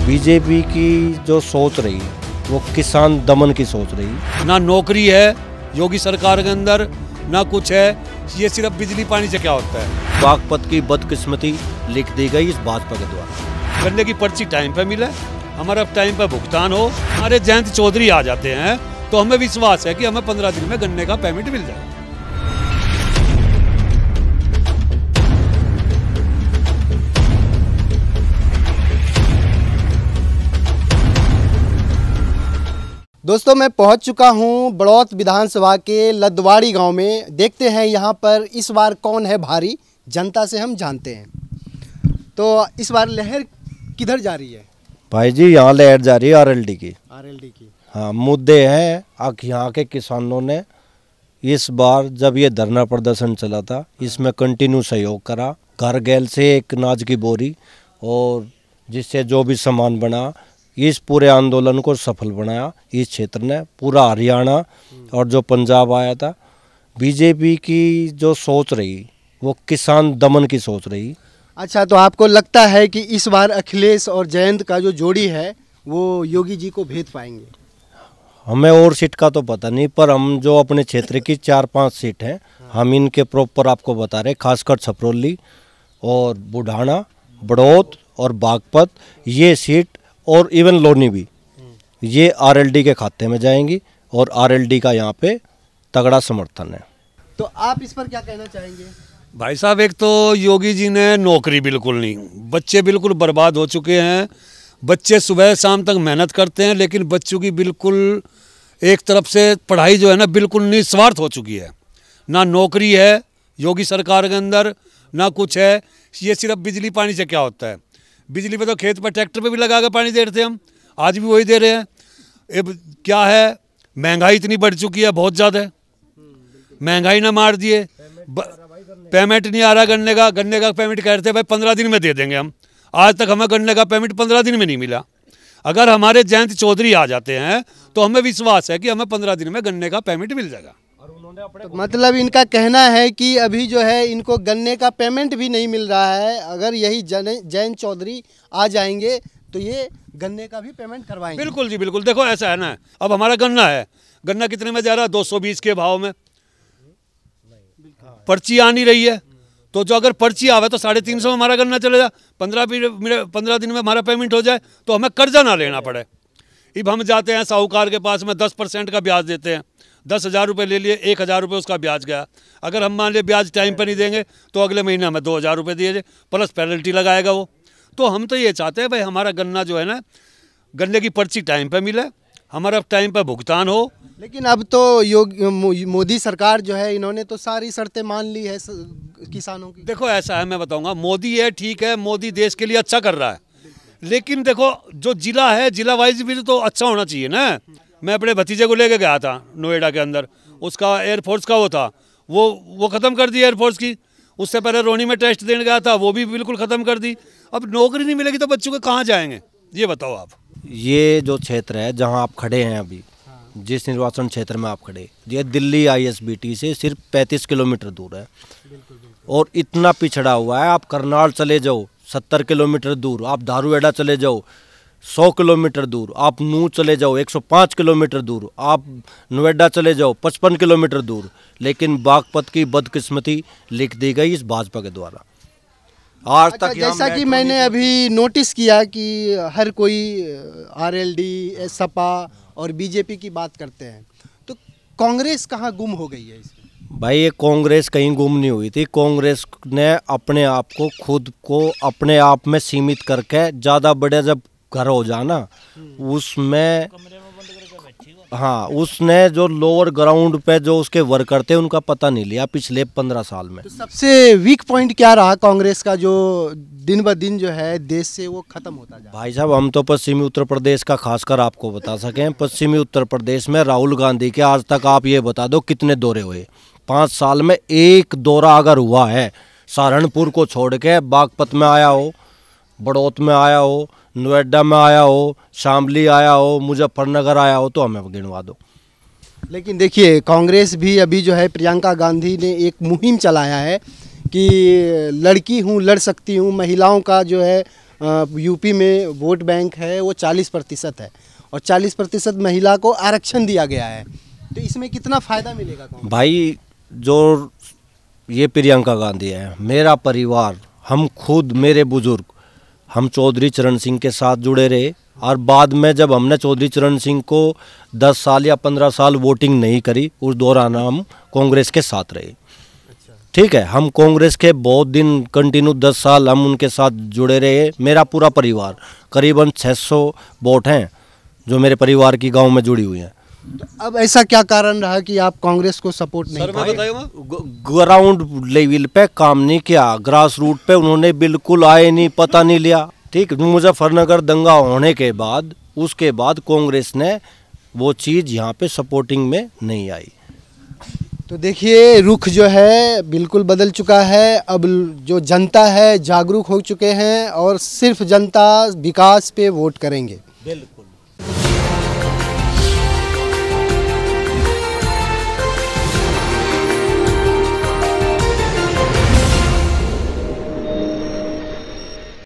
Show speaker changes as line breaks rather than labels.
BJP की जो सोच रही वो किसान दमन की सोच रही।
ना नौकरी है योगी सरकार के अंदर, ना कुछ है, ये सिर्फ बिजली पानी से क्या होता है।
बागपत की बदकिस्मती लिख दी गई इस भाजपा के द्वारा।
गन्ने की पर्ची टाइम पे मिले, हमारा टाइम पे भुगतान हो। हमारे जयंत चौधरी आ जाते हैं तो हमें विश्वास है कि हमें 15 दिन में गन्ने का पेमेंट मिल जाएगा।
दोस्तों मैं पहुंच चुका हूं बड़ौत विधानसभा के लदवाड़ी गांव में। देखते हैं यहां पर इस बार कौन है भारी, जनता से हम जानते हैं। तो इस बार लहर किधर जा रही है
भाई जी? यहाँ लहर जा रही है आरएलडी की।
की
हाँ, मुद्दे हैं। यहाँ के किसानों ने इस बार जब ये धरना प्रदर्शन चला था इसमें कंटिन्यू सहयोग करा। घर गैल से एक अनाज की बोरी और जिससे जो भी सामान बना, इस पूरे आंदोलन को सफल बनाया इस क्षेत्र ने। पूरा हरियाणा और जो पंजाब आया था। बीजेपी की जो सोच रही वो किसान दमन की सोच रही।
अच्छा, तो आपको लगता है कि इस बार अखिलेश और जयंत का जो जोड़ी है वो योगी जी को भेद पाएंगे?
हमें और सीट का तो पता नहीं, पर हम जो अपने क्षेत्र की 4-5 सीट हैं हम इनके प्रॉपर आपको बता रहे। खासकर छपरौली और बुढ़ाना, बड़ौत और बागपत, ये सीट और इवन लोनी भी, ये आरएलडी के खाते में जाएंगी और आरएलडी का यहाँ पे तगड़ा समर्थन है।
तो आप इस पर क्या कहना चाहेंगे?
भाई साहब, एक तो योगी जी ने नौकरी बिल्कुल नहीं, बच्चे बिल्कुल बर्बाद हो चुके हैं। बच्चे सुबह शाम तक मेहनत करते हैं लेकिन बच्चों की बिल्कुल एक तरफ से पढ़ाई जो है ना बिल्कुल निस्वार्थ हो चुकी है। ना नौकरी है योगी सरकार के अंदर, ना कुछ है, ये सिर्फ बिजली पानी से क्या होता है। बिजली पे तो खेत पर ट्रैक्टर पे भी लगा कर पानी दे रहे थे हम, आज भी वही दे रहे हैं। अब क्या है, महंगाई इतनी बढ़ चुकी है, बहुत ज़्यादा है। महंगाई ना मार दिए, पेमेंट नहीं आ रहा गन्ने का पेमेंट कह रहे थे भाई 15 दिन में दे देंगे हम। आज तक हमें गन्ने का पेमेंट 15 दिन में नहीं मिला। अगर हमारे जयंत चौधरी आ जाते हैं तो हमें विश्वास है कि हमें 15 दिन में गन्ने का पेमेंट मिल जाएगा।
तो मतलब इनका कहना है कि अभी जो है इनको गन्ने का पेमेंट भी नहीं मिल रहा है। अगर यही जयंत चौधरी आ जाएंगे तो ये गन्ने का भी पेमेंट करवाएंगे।
बिल्कुल जी बिल्कुल। देखो ऐसा है ना, अब हमारा गन्ना है, गन्ना कितने में जा रहा है? 220 के भाव में। पर्ची आ नहीं रही है, तो जो अगर पर्ची आवे तो 350 में हमारा गन्ना चले जाए, 15 दिन में हमारा पेमेंट हो जाए तो हमें कर्जा ना लेना पड़े। अब हम जाते हैं साहूकार के पास में 10% का ब्याज देते हैं। 10,000 रुपये ले लिए, 1,000 रुपये उसका ब्याज गया। अगर हम मान लिये ब्याज टाइम पर नहीं देंगे तो अगले महीने हमें 2,000 रुपये दिए प्लस पेनल्टी लगाएगा वो। तो हम तो ये चाहते हैं भाई हमारा गन्ना जो है ना, गन्ने की पर्ची टाइम पर मिले, हमारा टाइम पर भुगतान हो।
लेकिन अब तो मोदी सरकार जो है इन्होंने तो सारी शर्तें मान ली है किसानों की।
देखो ऐसा है, मैं बताऊंगा, मोदी है ठीक है, मोदी देश के लिए अच्छा कर रहा है, लेकिन देखो जो जिला है, जिला वाइज भी तो अच्छा होना चाहिए ना। मैं अपने भतीजे को लेके गया था नोएडा के अंदर, उसका एयरफोर्स का वो था, वो ख़त्म कर दी एयरफोर्स की। उससे पहले रोनी में टेस्ट देने गया था, वो भी बिल्कुल ख़त्म कर दी। अब नौकरी नहीं मिलेगी तो बच्चों को कहाँ जाएंगे, ये बताओ आप।
ये जो क्षेत्र है जहाँ आप खड़े हैं अभी, जिस निर्वाचन क्षेत्र में आप खड़े, ये दिल्ली आईएसबीटी से सिर्फ 35 किलोमीटर दूर है। और इतना पिछड़ा हुआ है। आप करनाल चले जाओ 70 किलोमीटर दूर, आप धारूहेड़ा चले जाओ 100 किलोमीटर दूर, आप नूह चले जाओ 105 किलोमीटर दूर, आप नोएडा चले जाओ 55 किलोमीटर दूर। लेकिन बागपत की बदकिस्मती लिख दी गई इस भाजपा के द्वारा। आज तक
जैसा कि मैंने अभी नोटिस किया कि हर कोई आरएलडी, सपा और बीजेपी की बात करते हैं, तो कांग्रेस कहाँ गुम हो गई है इसमें?
भाई ये कांग्रेस कहीं गुम नहीं हुई थी। कांग्रेस ने अपने आप को, खुद को अपने आप में सीमित करके, ज़्यादा बड़े जब घर हो जाना उसमें, हाँ, उसने जो लोअर ग्राउंड पे जो उसके वर्कर थे उनका पता नहीं लिया पिछले 15 साल में।
तो सबसे वीक पॉइंट क्या रहा कांग्रेस का, जो दिन ब दिन जो है देश से वो खत्म होता जा रहा है?
भाई साहब, हम तो पश्चिमी उत्तर प्रदेश का खासकर आपको बता सकें। पश्चिमी उत्तर प्रदेश में राहुल गांधी के आज तक आप ये बता दो कितने दौरे हुए? 5 साल में एक दौरा अगर हुआ है, सहारनपुर को छोड़ के, बागपत में आया हो, बड़ौत में आया हो, नोएडा में आया हो, शामली आया हो, मुजफ्फरनगर आया हो, तो हमें गिनवा दो।
लेकिन देखिए कांग्रेस भी अभी जो है, प्रियंका गांधी ने एक मुहिम चलाया है कि लड़की हूँ लड़ सकती हूँ, महिलाओं का जो है यूपी में वोट बैंक है वो 40% है और 40% महिला को आरक्षण दिया गया है, तो इसमें कितना फ़ायदा मिलेगा कांग्रेस?
भाई जो ये प्रियंका गांधी है, मेरा परिवार, हम खुद, मेरे बुजुर्ग, हम चौधरी चरण सिंह के साथ जुड़े रहे और बाद में जब हमने चौधरी चरण सिंह को 10 साल या 15 साल वोटिंग नहीं करी, उस दौरान हम कांग्रेस के साथ रहे। ठीक है, हम कांग्रेस के बहुत दिन कंटिन्यू 10 साल हम उनके साथ जुड़े रहे। मेरा पूरा परिवार, करीबन 600 वोट हैं जो मेरे परिवार की गांव में जुड़ी हुई हैं।
तो अब ऐसा क्या कारण रहा कि आप कांग्रेस को सपोर्ट नहीं
बताइए।
ग्राउंड लेवल पे काम नहीं किया, ग्रास रूट पे उन्होंने बिल्कुल आए नहीं, पता नहीं लिया। ठीक, मुजफ्फरनगर दंगा होने के बाद उसके बाद कांग्रेस ने वो चीज़ यहाँ पे सपोर्टिंग में नहीं आई।
तो देखिए रुख जो है बिल्कुल बदल चुका है। अब जो जनता है जागरूक हो चुके हैं और सिर्फ जनता विकास पे वोट करेंगे।